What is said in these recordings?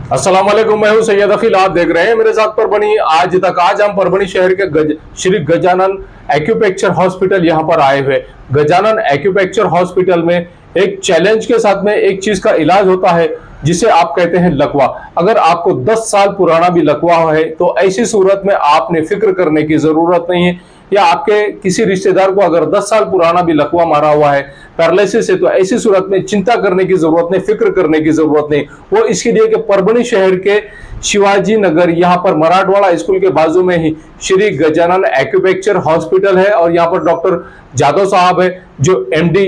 अस्सलाम वालेकुम, मैं हूं सैयद अखिल। आप देख रहे हैं मेरे साथ परभणी आज हम परभणी शहर के श्री गजानन एक्यूपंक्चर हॉस्पिटल यहां पर आए हुए। गजानन एक्यूपंक्चर हॉस्पिटल में एक चैलेंज के साथ में एक चीज का इलाज होता है जिसे आप कहते हैं लकवा। अगर आपको 10 साल पुराना भी लकवा है तो ऐसी सूरत में आपने फिक्र करने की जरूरत नहीं है, या आपके किसी रिश्तेदार को अगर 10 साल पुराना भी लकवा मारा हुआ है, पैरालिसिस है, तो ऐसी सूरत में चिंता करने की जरूरत नहीं, फिक्र करने की जरूरत नहीं। वो इसके लिए कि परभणी शहर के शिवाजी नगर यहाँ पर मराठवाड़ा स्कूल के बाजू में ही श्री गजानन एक्यूपंक्चर हॉस्पिटल है, और यहाँ पर डॉक्टर जादव साहब है जो MD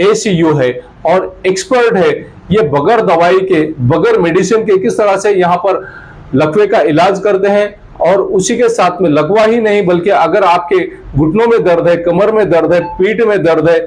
ACU है और एक्सपर्ट है। ये बगैर दवाई के, बगैर मेडिसिन के किस तरह से यहाँ पर लकवे का इलाज करते हैं, और उसी के साथ में लकवा ही नहीं बल्कि अगर आपके घुटनों में दर्द है, कमर में दर्द है, पीठ में दर्द है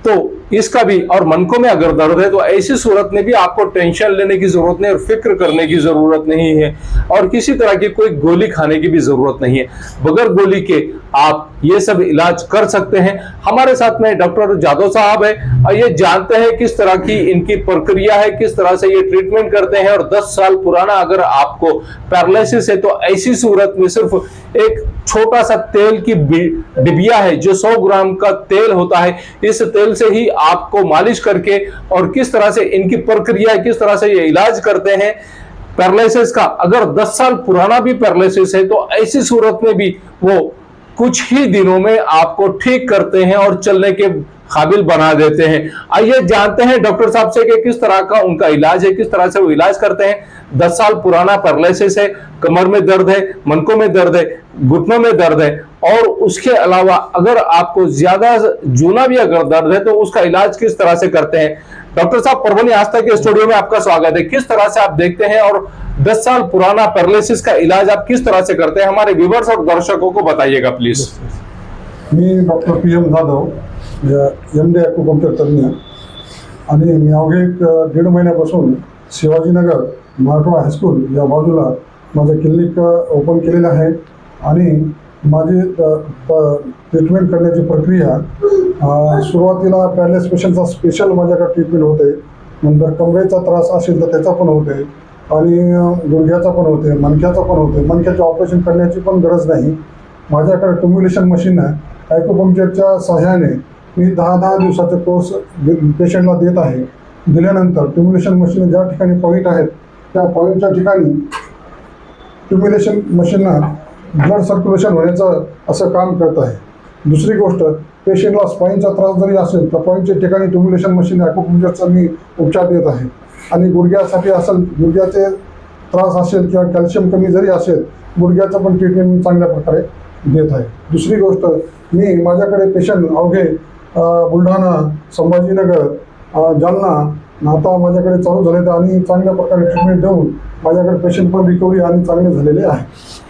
तो इसका भी, और मनकों में अगर दर्द है तो ऐसी सूरत में भी आपको टेंशन लेने की जरूरत नहीं और फिक्र करने की जरूरत नहीं है, और किसी तरह की कोई गोली खाने की भी जरूरत नहीं है। बगैर गोली के आप ये सब इलाज कर सकते हैं। हमारे साथ में डॉक्टर जादव साहब है और ये जानते हैं किस तरह की इनकी प्रक्रिया है, किस तरह से ये ट्रीटमेंट करते हैं। और 10 साल पुराना अगर आपको पैरालिसिस है तो ऐसी सूरत में सिर्फ एक छोटा सा तेल की डिबिया है जो 100 ग्राम का तेल होता है, इस तेल से ही आपको मालिश करके, और किस तरह से इनकी प्रक्रिया, किस तरह से ये इलाज करते हैं पैरालिसिस का। अगर 10 साल पुराना भी पैरालिसिस है तो ऐसी सूरत में भी वो कुछ ही दिनों में आपको ठीक करते हैं और चलने के काबिल बना देते हैं। आइए जानते हैं डॉक्टर साहब से कि किस तरह का उनका इलाज है, किस तरह से वो इलाज करते हैं। 10 साल पुराना पैरालिसिस है, कमर में दर्द है, मनकों में दर्द है, घुटनों में दर्द है, और उसके अलावा अगर आपको ज्यादा जूना भी अगर दर्द है तो उसका इलाज किस तरह से करते हैं। डॉक्टर साहब, परभणी आस्था के स्टूडियो में आपका स्वागत है। किस तरह से आप देखते हैं और 10 साल पुराना पैरालिसिस का इलाज आप किस तरह से करते हैं, हमारे व्यूअर्स और दर्शकों को बताइएगा please. Me doctor PM Jadhav, MD acupuncture तज्ञ, आणि मी अवघे 1.5 महिन्यापासून शिवाजीनगर मराठवाडा हायस्कूल या बाजूला माझं क्लिनिक ओपन केलेलं आहे। आणि माझी ट्रीटमेंट करण्याची प्रक्रिया सुरुवातीला पॅरालिसिस पेशंटचा स्पेशल माझ्याकडे ट्रीटमेंट होते, नंतर कमरेचा त्रास असेल तर त्याचा पण होते, आणि गुडघ्याचा पण होते, मणक्याचा पण होते। मणक्याचे ऑपरेशन करण्याची पण गरज नाही। माझ्याकडे ट्युम्युलेशन मशीन आहे। ॲक्युपंक्चरच्या सहाय्याने मी 10 दिवसाचे कोर्स पेशंटला देत आहे। दिल्यानंतर ट्युम्युलेशन मशीन ज्या ठिकाणी पॉईंट आहेत त्या पॉईंटच्या ठिकाणी ट्युम्युलेशन मशीनला ब्लड सर्क्युलेशन होण्याचं असं काम करत आहे। दुसरी गोष्ट, पेशंटला स्पाईनचा त्रास जरी असेल तर पॉईंटच्या ठिकाणी ट्युम्युलेशन मशीन ॲक्युपंक्चरचा मी उपचार देत आहे। आणि गुडघ्यासाठी असेल, गुडघ्याचे त्रास असेल किंवा कॅल्शियम कमी जरी असेल, गुडघ्याचं पण ट्रीटमेंट मी चांगल्या प्रकारे देत आहे। दुसरी गोष्ट, मी माझ्याकडे पेशंट अवघे बुलढाणा, संभाजीनगर, जालना आता माझ्याकडे चालू झाले आणि चांगल्या प्रकारे ट्रीटमेंट देऊन माझ्याकडे पेशंट पण रिकवरी आणि चांगले झालेले आहे।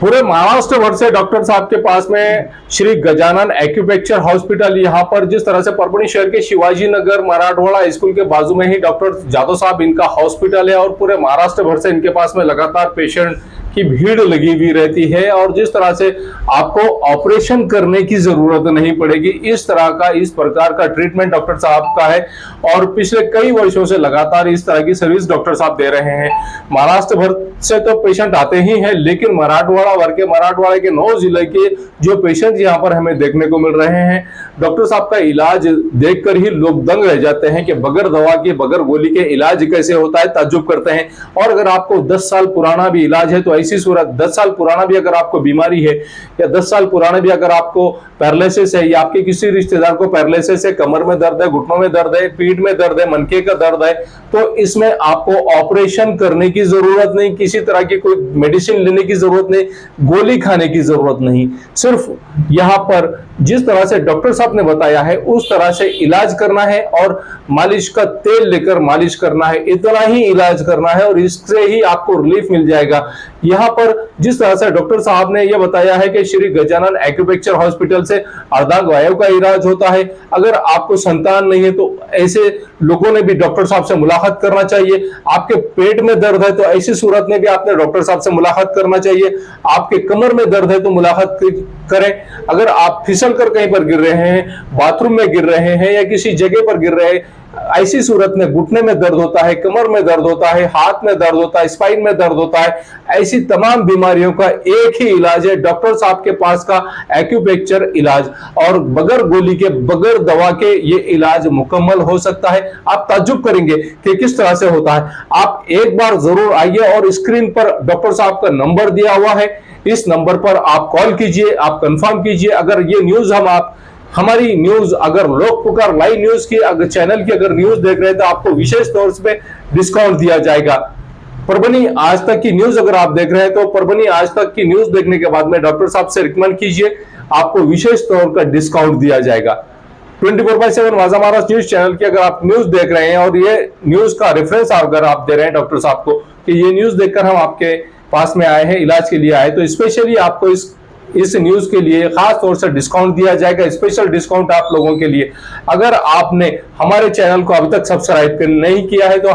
पूरे महाराष्ट्र भर से डॉक्टर साहब के पास में श्री गजानन एक्यूपंक्चर हॉस्पिटल, यहाँ पर जिस तरह से परभणी शहर के शिवाजी नगर मराठवाड़ा स्कूल के बाजू में ही डॉक्टर जादव साहब इनका हॉस्पिटल है, और पूरे महाराष्ट्र भर से इनके पास में लगातार पेशेंट की भीड़ लगी हुई रहती है। और जिस तरह से आपको ऑपरेशन करने की जरूरत नहीं पड़ेगी, इस तरह का, इस प्रकार का ट्रीटमेंट डॉक्टर साहब का है, और पिछले कई वर्षों से लगातार इस तरह की सर्विस डॉक्टर साहब दे रहे हैं। महाराष्ट्र भर से तो पेशेंट आते ही हैं, लेकिन मराठवाड़ा के 9 जिले के जो पेशेंट यहाँ पर हमें देखने को मिल रहे हैं, डॉक्टर साहब का इलाज देखकर ही लोग दंग रह जाते हैं कि बगैर दवा के, बगैर गोली के इलाज कैसे होता है, ताज्जुब करते हैं। और अगर आपको 10 साल पुराना भी इलाज है तो ऐसी सूरत, 10 साल पुराना भी अगर आपको बीमारी है, या 10 साल पुराना भी अगर आपको पैरालिसिस है, या आपके किसी रिश्तेदार को पैरालिसिस है, कमर में दर्द है, घुटनों में दर्द है, पीठ में दर्द है, मनके का दर्द है, तो इसमें आपको ऑपरेशन करने की जरूरत नहीं, किसी तरह की कोई मेडिसिन लेने की जरूरत नहीं, गोली खाने की जरूरत नहीं। सिर्फ यहाँ पर जिस तरह से डॉक्टर साहब ने बताया है उस तरह से इलाज करना है, और मालिश का तेल लेकर मालिश करना है, इतना ही इलाज करना है, और इससे ही आपको रिलीफ मिल जाएगा। यहाँ पर जिस तरह से डॉक्टर साहब ने यह बताया है कि श्री गजानन एक्यूपंक्चर हॉस्पिटल से अर्धांगवायु का इलाज होता है। अगर आपको संतान नहीं है तो ऐसे लोगों ने भी डॉक्टर साहब से मुलाकात करना चाहिए। आपके पेट में दर्द है तो ऐसी सूरत में भी आपने डॉक्टर साहब से मुलाकात करना चाहिए। आपके कमर में दर्द है तो मुलाकात करें। अगर आप फिसल कर कहीं पर गिर रहे हैं, बाथरूम में गिर रहे हैं, या किसी जगह पर गिर रहे हैं, ऐसी सूरत में घुटने में दर्द होता है, कमर में दर्द होता है, हाथ में दर्द होता है, स्पाइन में दर्द होता है, ऐसी तमाम बीमारियों का एक ही इलाज है डॉक्टर साहब के पास का एक्यूप्रेशर इलाज। और बगैर गोली के, बगैर दवा के ये इलाज मुकम्मल हो सकता है। आप ताज्जुब करेंगे कि किस तरह से होता है। आप एक बार जरूर आइए और स्क्रीन पर डॉक्टर साहब का नंबर दिया हुआ है, इस नंबर पर आप कॉल कीजिए, आप कंफर्म कीजिए। अगर ये न्यूज हमारी न्यूज अगर लोक पुकार लाइव न्यूज की अगर चैनल की अगर न्यूज देख रहे हैं तो आपको विशेष तौर पे डिस्काउंट दिया जाएगा। परभनी आज तक की न्यूज अगर आप देख रहे हैं तो परभनी आज तक की न्यूज देखने के बाद में डॉक्टर साहब से रिकमेंड कीजिए, आपको विशेष तौर का डिस्काउंट दिया जाएगा। 24/7 वाजा महाराज न्यूज चैनल की अगर आप न्यूज देख रहे हैं और ये न्यूज का रेफरेंस अगर आप दे रहे हैं डॉक्टर साहब को कि ये न्यूज देखकर हम आपके पास में आए हैं, इलाज के लिए आए, तो स्पेशली आपको इस न्यूज के लिए खास तौर से डिस्काउंट दिया जाएगा, स्पेशल डिस्काउंट आप लोगों के लिए। अगर आपने हमारे चैनल को अभी तक सब्सक्राइब नहीं किया है तो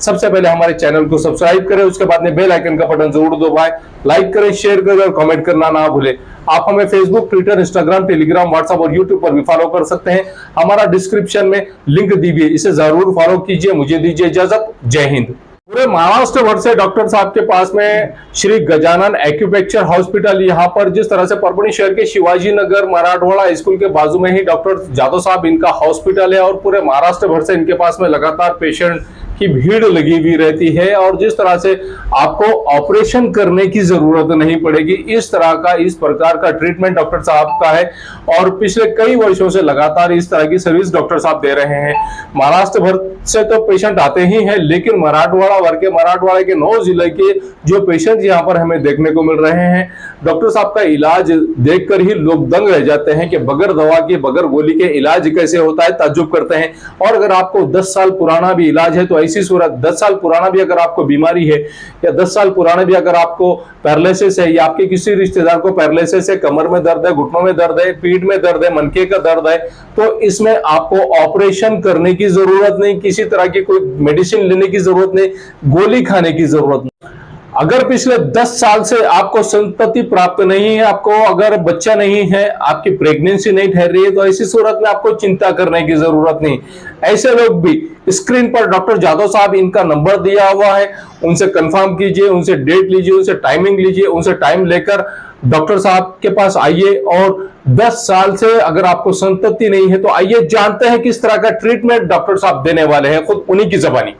सबसे पहले हमारे चैनल को सब्सक्राइब करें, उसके बाद में बेल आइकन का बटन जरूर दबाएं, लाइक करें, शेयर करें और कमेंट करना ना भूलें। आप हमें Facebook, Twitter, Instagram, Telegram, WhatsApp और यूट्यूब पर भी फॉलो कर सकते हैं। हमारा डिस्क्रिप्शन में लिंक दी हुई है, इसे जरूर फॉलो कीजिए। मुझे दीजिए इजाजत। जय हिंद। पूरे महाराष्ट्र भर से डॉक्टर साहब के पास में श्री गजानन एक्यूप्रेशर हॉस्पिटल, यहाँ पर जिस तरह से परभणी शहर के शिवाजी नगर मराठवाड़ा स्कूल के बाजू में ही डॉक्टर जादव साहब इनका हॉस्पिटल है और पूरे महाराष्ट्र भर से इनके पास में लगातार पेशेंट की भीड़ लगी हुई रहती है। और जिस तरह से आपको ऑपरेशन करने की जरूरत नहीं पड़ेगी, इस प्रकार का ट्रीटमेंट डॉक्टर साहब का है और पिछले कई वर्षों से लगातार इस तरह की सर्विस डॉक्टर साहब दे रहे हैं। महाराष्ट्र भर से तो पेशेंट आते ही हैं, लेकिन मराठवाड़ा के 9 जिले के जो पेशेंट यहाँ पर हमें देखने को मिल रहे हैं, डॉक्टर साहब का इलाज देखकर ही लोग दंग रह जाते हैं कि बगैर दवा के, बगैर गोली के इलाज कैसे होता है, ताज्जुब करते हैं। और अगर आपको 10 साल पुराना भी इलाज है तो ऐसी सूरत 10 साल पुराना भी अगर आपको बीमारी है या 10 साल पुराना भी अगर आपको पैरालिसिस है या आपके किसी रिश्तेदार को पैरालिसिस है, कमर में दर्द है, घुटनों में दर्द है, पीठ में दर्द है, मनके का दर्द है, तो इसमें आपको ऑपरेशन करने की जरूरत नहीं, किसी तरह की कोई मेडिसिन लेने की जरूरत नहीं, गोली खाने की जरूरत नहीं। अगर पिछले 10 साल से आपको संतति प्राप्त नहीं है, आपको अगर बच्चा नहीं है, आपकी प्रेगनेंसी नहीं ठहर रही है, तो ऐसी सूरत में आपको चिंता करने की जरूरत नहीं। ऐसे लोग भी स्क्रीन पर डॉक्टर जादव साहब इनका नंबर दिया हुआ है, उनसे कंफर्म कीजिए, उनसे डेट लीजिए, उनसे टाइमिंग लीजिए, उनसे टाइम लेकर डॉक्टर साहब के पास आइए। और 10 साल से अगर आपको संतति नहीं है तो आइए, जानते हैं किस तरह का ट्रीटमेंट डॉक्टर साहब देने वाले हैं, खुद उन्हीं की जबानी।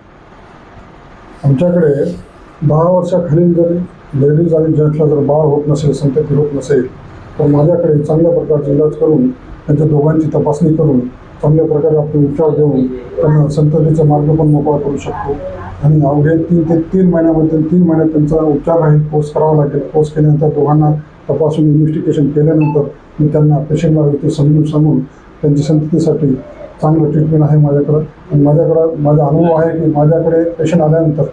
आमच्याकडे 10 वर्षाखालील जर लेडीज आणि जेंट्सला जर बाळ होत नसेल, संतती होत नसेल, तर माझ्याकडे चांगल्या प्रकारचे इलाज करून त्यांच्या दोघांची तपासणी करून चांगल्या प्रकारे आपण उपचार देऊन त्यांना संततीचा मार्ग पण मोकळा करू शकतो। आणि अवघे 3 ते 3 महिन्यामध्ये 3 महिन्यात त्यांचा उपचार राहील, कोर्स करावा लागेल। कोर्स केल्यानंतर दोघांना तपासून इन्व्हेस्टिगेशन केल्यानंतर मी त्यांना पेशंटला व्यक्ती सांगून त्यांची संततीसाठी चांगलं ट्रीटमेंट आहे माझ्याकडं। आणि माझा अनुभव आहे की माझ्याकडे पेशंट आल्यानंतर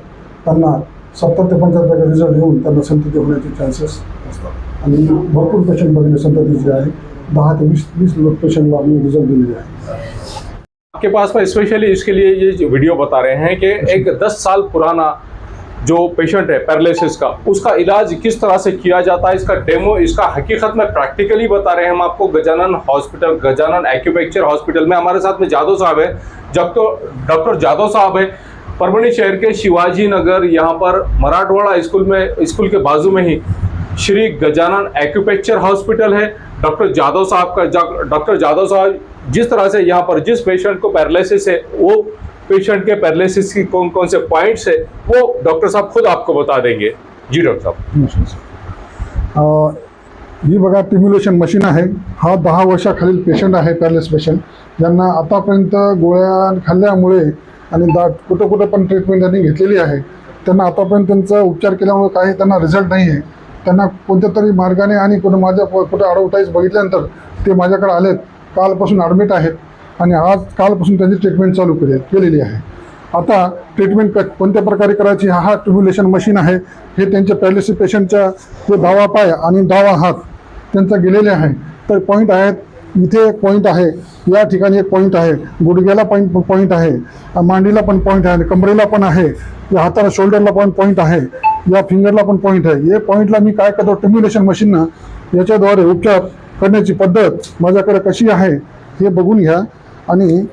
त्यांना 70 ते 75% रिझल्ट येऊन त्यांना संतती होण्याचे चान्सेस असतात। आणि भरपूर पेशंट बघितले संततीचे आहे, 10 ते 20 लोक पेशंटला आम्ही रिझल्ट दिलेले आहे। आपके पास में स्पेशली इसके लिए ये वीडियो बता रहे हैं कि एक 10 साल पुराना जो पेशेंट है पैरालिसिस का, उसका इलाज किस तरह से किया जाता है, इसका डेमो, इसका हकीकत में प्रैक्टिकली बता रहे हैं हम आपको। Gajanan hospital, Gajanan acupressure hospital में हमारे साथ में जादव साहब है, जब तो डॉक्टर जादव साहब है, परभणी शहर के शिवाजी नगर यहाँ पर मराठवाड़ा स्कूल के बाजू में ही श्री गजानन एक्यूप्रेशर हॉस्पिटल है। डॉक्टर जादव साहब जिस तरह से यहाँ पर जिस पेशेंट को पैरालिसिस है, वो पेशेंट के पैरालिसिस की कौन कौन से पॉइंट्स है वो डॉक्टर साहब खुद आपको बता देंगे। जी डॉक्टर साहब, ही बघा टिम्युलेशन मशीन आहे। हा 10 वर्षाखालील पेशंट आहे, पॅरालिसिस पेशंट, ज्यांना आतापर्यंत गोळ्या खाल्ल्यामुळे आणि कुठं पण ट्रीटमेंट त्यांनी घेतलेली आहे, त्यांना आतापर्यंत त्यांचा उपचार केल्यामुळे काही त्यांना रिझल्ट नाही आहे। त्यांना कोणत्या तरी मार्गाने आणि माझ्या कुठं ॲडव्हर्टाईज बघितल्यानंतर ते माझ्याकडे आलेत, कालपासून ॲडमिट आहेत आणि कालपासून त्यांची ट्रीटमेंट चालू केलेली आहे। आता ट्रीटमेंट कोणत्या प्रकारे करायची, हा टिम्युलेशन मशीन आहे। हे त्यांच्या पॅरालिसिस पेशंटच्या जे डावा पाय आणि डावा हात त्यांचा गेलेले आहे, तर पॉईंट आहेत। इथे एक पॉईंट आहे, या ठिकाणी एक पॉईंट आहे, गुडघ्याला पॉईंट आहे, मांडीला पण पॉईंट आहे, कमरेला पण आहे, या हाताला शोल्डरला पण पॉईंट आहे, या फिंगरला पण पॉईंट आहे। हे पॉईंटला मी काय करतो, टिम्युलेशन मशीननं याच्याद्वारे उपचार करण्याची पद्धत माझ्याकडे कशी आहे हे बघून घ्या। आणि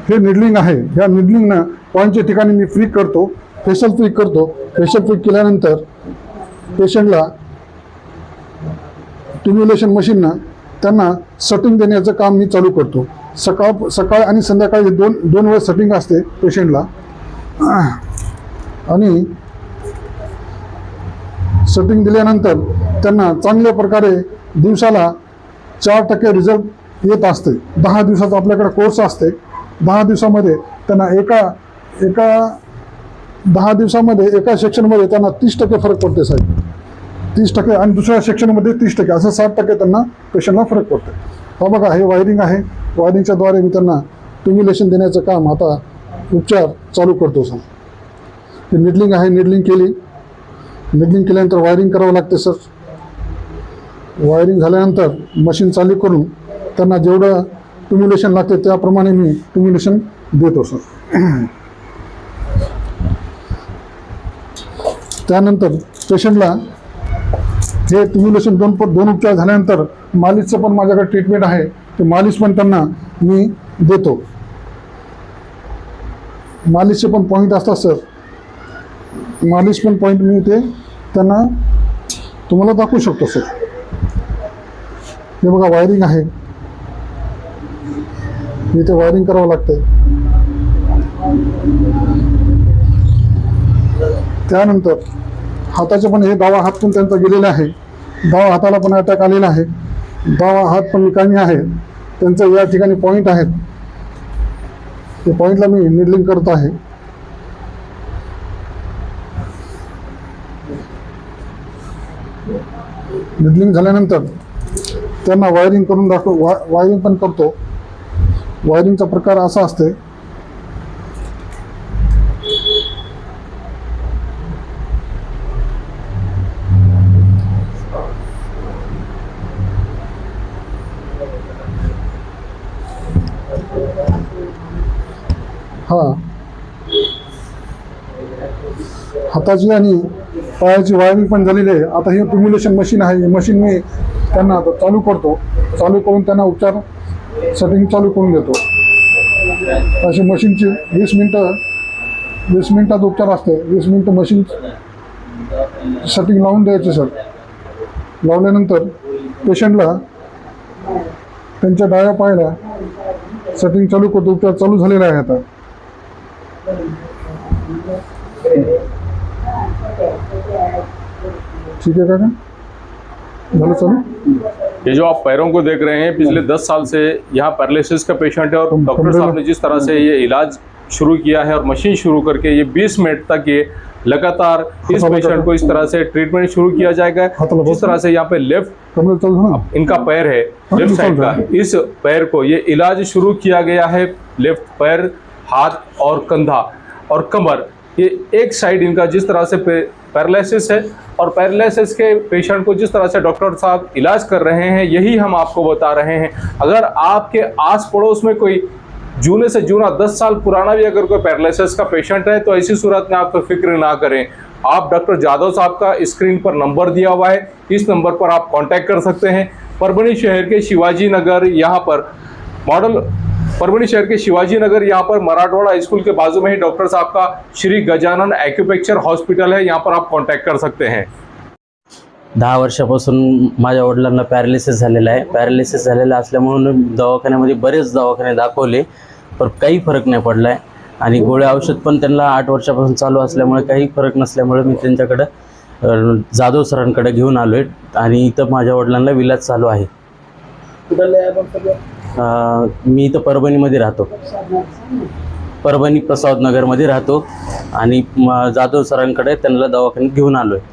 हे निडलिंग आहे. ह्या निडलिंगनं पॉईंटच्या ठिकाणी मी फ्लिक करतो, फेशियल फ्लिक करतो. फेशियल फ्लिक केल्यानंतर पेशंटला स्टिम्युलेशन मशीननं त्यांना सटिंग देण्याचं काम मी चालू करतो. सकाळ आणि संध्याकाळी दोन वेळ सटिंग असते पेशंटला. आणि सटिंग दिल्यानंतर त्यांना चांगल्या प्रकारे दिवसाला 4% रिझल्ट येत असते. 10 दिवसाचा आपल्याकडे कोर्स असते. 10 दिवसामध्ये त्यांना एका 10 दिवसामध्ये एका सेक्शनमध्ये त्यांना 30% फरक पडते साहेब. 30% आणि दुसऱ्या सेक्शनमध्ये 30%, असं 60% त्यांना पेशंटला फरक पडते. हा बघा, हे वायरिंग आहे. वायरिंगच्या द्वारे मी त्यांना स्टिम्युलेशन देण्याचं काम आता उपचार चालू करतो सर. हे निडलिंग आहे. निडलिंग केल्यानंतर वायरिंग करावं लागते सर. वायरिंग झाल्यानंतर मशीन चालू करून त्यांना जेवढं स्टिम्युलेशन लागते त्याप्रमाणे मी स्टिम्युलेशन देतो सर. त्यानंतर पेशंटला हे स्टिम्युलेशन दोन उपचार झाल्यानंतर मालिशचं पण माझ्याकडे ट्रीटमेंट आहे. ते मालिश पण त्यांना मी देतो. मालिशचे पण पॉईंट असतात सर. मालिश पण पॉईंट मी ते त्यांना तुम्हाला दाखवू शकतो सर. हे बघा, वायरिंग आहे. इथे वायरिंग करावं लागतंय. त्यानंतर हाताचे पण हे डावा हात पण त्यांचा गेलेला आहे. डावा हाताला पण अटॅक आलेला आहे. डावा हात पण निकामी आहे. त्यांचं या ठिकाणी पॉईंट आहेत. ते पॉईंटला मी निडलिंग करत आहे. निडलिंग झाल्यानंतर त्यांना वायरिंग करून वायरिंग पण करतो. वायरिंगचा प्रकार असा असते, हाताची आणि पायाची वायरिंग पण झालेली आहे. आता हे स्टिम्युलेशन मशीन आहे. ही मशीन मी त्यांना आता चालू करतो. चालू करून त्यांना उपचार सेटिंग चालू करून देतो. अशी मशीनची 20 मिनिटात उपचार असते. 20 मिनिटं मशीन सेटिंग लावून द्यायचे सर. लावल्यानंतर पेशंटला त्यांच्या डाव्या पायाला सेटिंग चालू करतो. उपचार चालू झालेला आहे आता. ठीक है काका, चलो चलो। ये जो आप पैरों को देख रहे हैं, पिछले 10 साल से यहाँ पैरालिसिस का पेशेंट है और डॉक्टर साहब ने जिस तरह से ये इलाज शुरू किया है और मशीन शुरू करके ये 20 मिनट तक ये लगातार इस पेशेंट को इस तरह से ट्रीटमेंट शुरू किया जाएगा। जिस तरह से यहाँ पे लेफ्ट इनका पैर है, लेफ्ट साइड का, इस पैर को ये इलाज शुरू किया गया है। लेफ्ट पैर, हाथ और कंधा और कमर, ये एक साइड इनका जिस तरह से पैरालिसिस है और पैरालिसिस के पेशेंट को जिस तरह से डॉक्टर साहब इलाज कर रहे हैं, यही हम आपको बता रहे हैं। अगर आपके आस पड़ोस में कोई जूने से जूना 10 साल पुराना भी अगर कोई पैरालिसिस का पेशेंट है, तो ऐसी सूरत में आप फिक्र ना करें। आप डॉक्टर जादव साहब का स्क्रीन पर नंबर दिया हुआ है, इस नंबर पर आप कांटेक्ट कर सकते हैं। परभणी शहर के शिवाजी नगर यहाँ पर परभणी शहर के शिवाजी नगर यहाँ पर मराठवाड़ा स्कूल के बाजू में ही डॉक्टर साहब का श्री गजानन एक्यूपेक्चर हॉस्पिटल है, यहाँ पर आप कांटेक्ट कर सकते हैं। 10 वर्षापासून माझ्या वडिलांना पॅरालिसिस झालेला आहे। पॅरालिसिस झालेला असल्यामुळे दवाखान्यामध्ये बरेच दवाखाने दाखवले, पण काही फरक नाही पडला आहे आणि गोळ्या औषध पण त्यांना 8 वर्षापासून चालू असल्यामुळे काही फरक नसल्यामुळे मी त्यांच्याकडे जाधव सरांकडे घेऊन आलो आहे आणि इथं माझ्या वडिलांना इलाज चालू आहे। मी इथं परभणीमध्ये राहतो, परभणी प्रसाद नगरमध्ये राहतो आणि जाधव सरांकडे त्यांना दवाखान्यात घेऊन आलो आहे।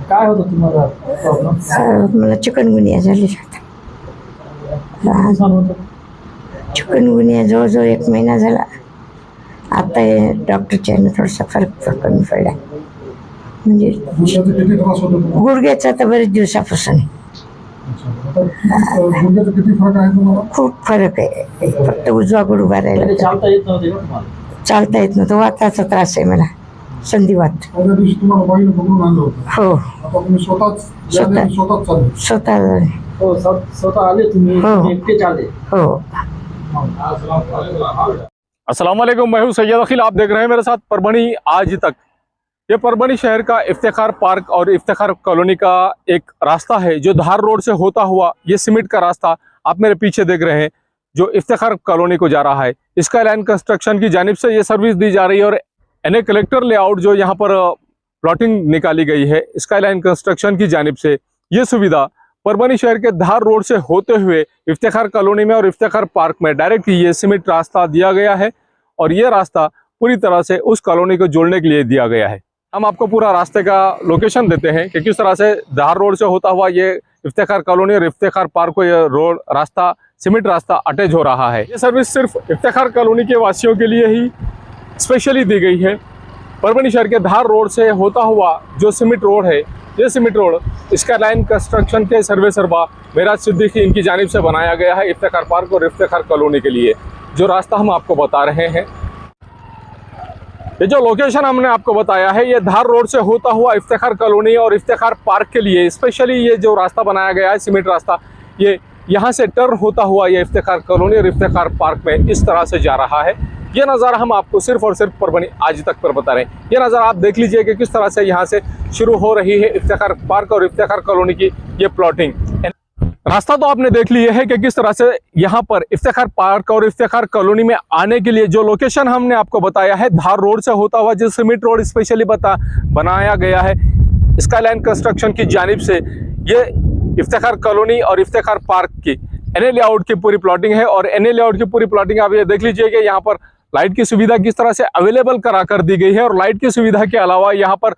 काय होतं तुम्हाला प्रॉब्लेम? मला चिकनगुनिया झाली चिकनगुनिया जवळजवळ 1 महिना झाला। आता डॉक्टरच्या थोडासा फरक कमी पडला, म्हणजे किती त्रास होतो तुम्हाला? गुडघ्याचा तर बरेच दिवसापासून गुडघ्याचा किती फरक आहे तुम्हाला? खूप फरक आहे। फक्त उजवा गुड उभा राहिला, चालता येत नव्हते का तुम्हाला? चालता येत नव्हतं। वाताचा त्रास आहे मला, संधिवात। पहिल्या दिवशी तुम्हाला बाईने पकडून आणलं होतं, हो, आता तुम्ही स्वतःच स्वतः. स्वतःच चालले? स्वतः हो स्वतः आले तुम्ही हो. तुम्ही एकटेच आले हो. अस्सलाम वालेकुम, मैं हूं सैयद अखिल। आप देख रहे हैं मेरे साथ परभणी आज तक। ये परभणी शहर का इफ्तिखार पार्क और इफ्तिखार कॉलोनी का एक रास्ता है जो धार रोड से होता हुआ ये सीमेंट का रास्ता आप मेरे पीछे देख रहे हैं जो इफ्तिखार कॉलोनी को जा रहा है। स्काईलाइन कंस्ट्रक्शन की जानिब से ये सर्विस दी जा रही है और एनए कलेक्टर लेआउट जो यहाँ पर प्लॉटिंग निकाली गई है स्काईलाइन कंस्ट्रक्शन की जानिब से, ये सुविधा परभणी शहर के धार रोड से होते हुए इफ्तिखार कॉलोनी में और इफ्तिखार पार्क में डायरेक्ट ये सीमेंट रास्ता दिया गया है और ये रास्ता पूरी तरह से उस कॉलोनी को जोड़ने के लिए दिया गया है। हम आपको पूरा रास्ते का लोकेशन देते हैं कि किस तरह से धार रोड से होता हुआ ये इफ्तिखार कॉलोनी और इफ्तिखार पार्क को ये रोड रास्ता सीमेंट रास्ता अटैच हो रहा है। ये सर्विस सिर्फ इफ्तिखार कॉलोनी के वासियों के लिए ही स्पेशली दी गई है। परभणी शहर के धार रोड से होता हुआ जो सीमेंट रोड है, ये सीमेंट रोड स्काईलाइन कंस्ट्रक्शन के सर्वे सर्वा मेराज सिद्दीकी इनकी जानिब से बनाया गया है इफ्तिखार पार्क और इफ्तिखार कॉलोनी के लिए। जो रास्ता हम आपको बता रहे हैं, ये जो लोकेशन हमने आपको बताया है, ये धार रोड से होता हुआ इफ्तिखार कॉलोनी और इफ्तिखार पार्क के लिए स्पेशली ये जो रास्ता बनाया गया है सीमेंट रास्ता, ये यहाँ से टर्न होता हुआ ये इफ्तिखार कॉलोनी और इफ्तिखार पार्क में इस तरह से जा रहा है। ये नज़ारा हम आपको सिर्फ और सिर्फ परभणी आज तक पर बता रहे हैं। ये नज़ारा आप देख लीजिए कि किस तरह से यहाँ से शुरू हो रही है इफ्तिखार पार्क और इफ्तिखार कॉलोनी की ये प्लॉटिंग। रास्ता तो आपने देख लिया है कि किस तरह से यहाँ पर इफ्तिखार पार्क और इफ्तिखार कॉलोनी में आने के लिए जो लोकेशन हमने आपको बताया है धार रोड से होता हुआ जो सीमेंट रोड स्पेशली बनाया गया है स्काईलाइन कंस्ट्रक्शन की जानिब से, ये इफ्तिखार कॉलोनी और इफ्तिखार पार्क की एनए लेआउट की पूरी प्लॉटिंग है। और एनए लेआउट की पूरी प्लॉटिंग आप ये देख लीजिए कि यहाँ पर लाइट की सुविधा किस तरह से अवेलेबल करा कर दी गई है और लाइट की सुविधा के अलावा यहाँ पर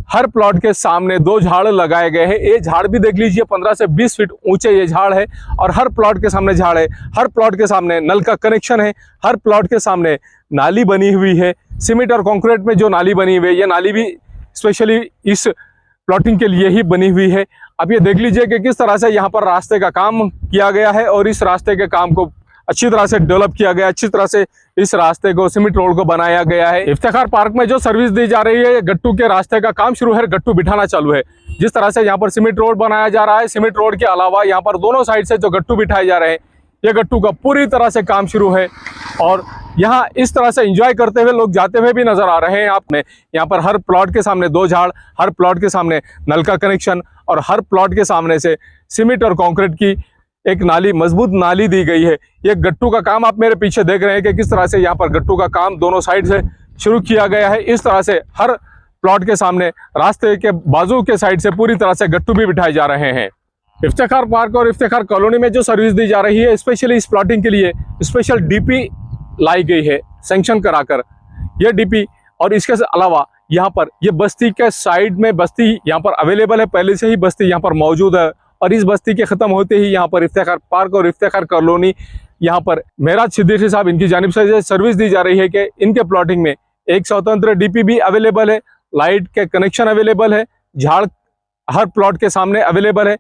हर प्लॉट के सामने 2 झाड़ लगाए गए हैं। ये झाड़ भी देख लीजिए 15 से 20 फीट ऊंचे ये झाड़ है और हर प्लॉट के सामने झाड़ है, हर प्लॉट के सामने नल का कनेक्शन है, हर प्लॉट के सामने नाली बनी हुई है। सीमेंट और कंक्रीट में जो नाली बनी हुई है, ये नाली भी स्पेशली इस प्लॉटिंग के लिए ही बनी हुई है। अब ये देख लीजिए कि किस तरह से यहाँ पर रास्ते का काम किया गया है और इस रास्ते के काम को अच्छी तरह से डेवलप किया गया, अच्छी तरह से इस रास्ते को सीमेंट रोड को बनाया गया है। इफ्तिखार पार्क में जो सर्विस दी जा रही है, गट्टू के रास्ते का काम शुरू है, गट्टू बिठाना चालू है। जिस तरह से यहाँ पर सीमेंट रोड बनाया जा रहा है, सीमेंट रोड के अलावा यहाँ पर दोनों साइड से जो गट्टू बिठाए जा रहे हैं, ये गट्टू का पूरी तरह से काम शुरू है और यहाँ इस तरह से एंजॉय करते हुए लोग जाते हुए भी नजर आ रहे हैं। आपने यहाँ पर हर प्लॉट के सामने 2 झाड़, हर प्लॉट के सामने नल का कनेक्शन और हर प्लॉट के सामने से सीमेंट और कंक्रीट की एक नाली, मजबूत नाली दी गई है। ये गट्टू का काम आप मेरे पीछे देख रहे हैं कि किस तरह से यहाँ पर गट्टू का काम दोनों साइड से शुरू किया गया है। इस तरह से हर प्लॉट के सामने रास्ते के बाजू के साइड से पूरी तरह से गट्टू भी बिठाए जा रहे हैं। इफ्तिखार पार्क और इफ्तिखार कॉलोनी में जो सर्विस दी जा रही है, स्पेशली इस प्लॉटिंग के लिए स्पेशल डीपी लाई गई है सैंक्शन कराकर। ये डीपी और इसके अलावा यहाँ पर ये बस्ती के साइड में बस्ती यहाँ पर अवेलेबल है, पहले से ही बस्ती यहाँ पर मौजूद है और इस बस्ती के ख़त्म होते ही यहाँ पर इफ्तिखार पार्क और इफ्तिखार कॉलोनी, यहाँ पर मेराज सिद्दीकी साहब इनकी जानिब से सर्विस दी जा रही है कि इनके प्लॉटिंग में एक स्वतंत्र डीपी भी अवेलेबल है, लाइट के कनेक्शन अवेलेबल है, झाड़ हर प्लॉट के सामने अवेलेबल है,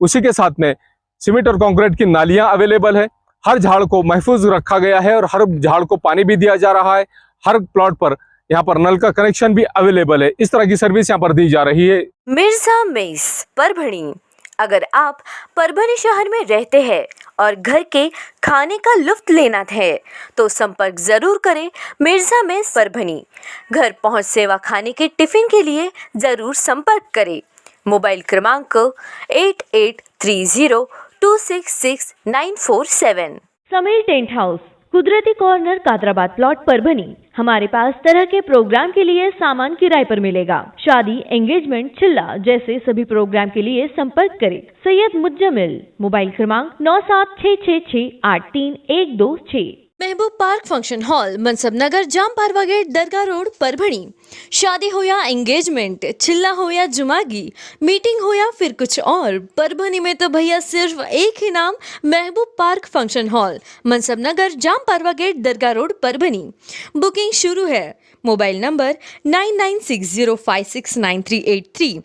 उसी के साथ में सीमेंट और कंक्रीट की नालियाँ अवेलेबल है। हर झाड़ को महफूज रखा गया है और हर झाड़ को पानी भी दिया जा रहा है। हर प्लॉट पर यहाँ पर नल का कनेक्शन भी अवेलेबल है। इस तरह की सर्विस यहाँ पर दी जा रही है। मिर्जा मेस परभणी। अगर आप परभणी शहर में रहते हैं और घर के खाने का लुत्फ लेना है तो संपर्क जरूर करें मिर्जा मेस परभणी। घर पहुंच सेवा खाने के टिफिन के लिए जरूर संपर्क करें। मोबाइल क्रमांक 8830266947। समीर टेंट हाउस, कुदरती कॉर्नर, कादराबाद प्लॉट, परभणी। हमारे पास तरह के प्रोग्राम के लिए सामान किराए पर मिलेगा। शादी, एंगेजमेंट, चिल्ला जैसे सभी प्रोग्राम के लिए संपर्क करें। सैयद मुज्जमिल। मोबाइल क्रमांक 9766683126। महबूब पार्क फंक्शन हॉल, मनसब नगर, जाम पारवा गेट, दरगाह रोड, परभणी। शादी हो या एंगेजमेंट, चिल्ला हो या जुमागी, मीटिंग हो या फिर कुछ और, परभणी में तो भैया सिर्फ एक ही नाम, महबूब पार्क फंक्शन हॉल, मनसब नगर, जाम पारवा गेट, दरगाह रोड, परभणी। बुकिंग शुरू है। Mobile number 9960569383,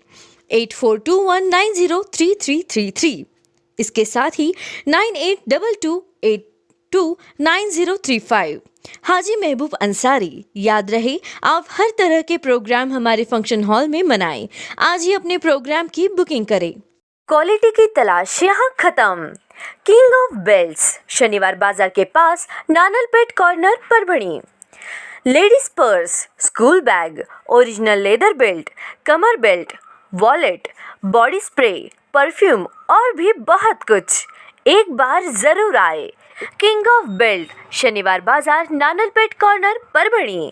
8421903333। इसके साथ ही 9822829035। हाजी महबूब अंसारी। याद रहे, आप हर तरह के प्रोग्राम हमारे फंक्शन हॉल में मनाएं। आज ही अपने प्रोग्राम की बुकिंग करें। क्वालिटी की तलाश यहाँ खत्म। किंग ऑफ बेल्ट्स, शनिवार बाजार के पास, Nanalpeth corner, Parbhani. Ladies purse, school bag, original leather belt, कमर belt, wallet, body spray, perfume और भी बहुत कुछ। एक बार जरूर आए। किंग ऑफ बेल्ट, शनिवार बाजार, नानलपेट कॉर्नर, परभणी।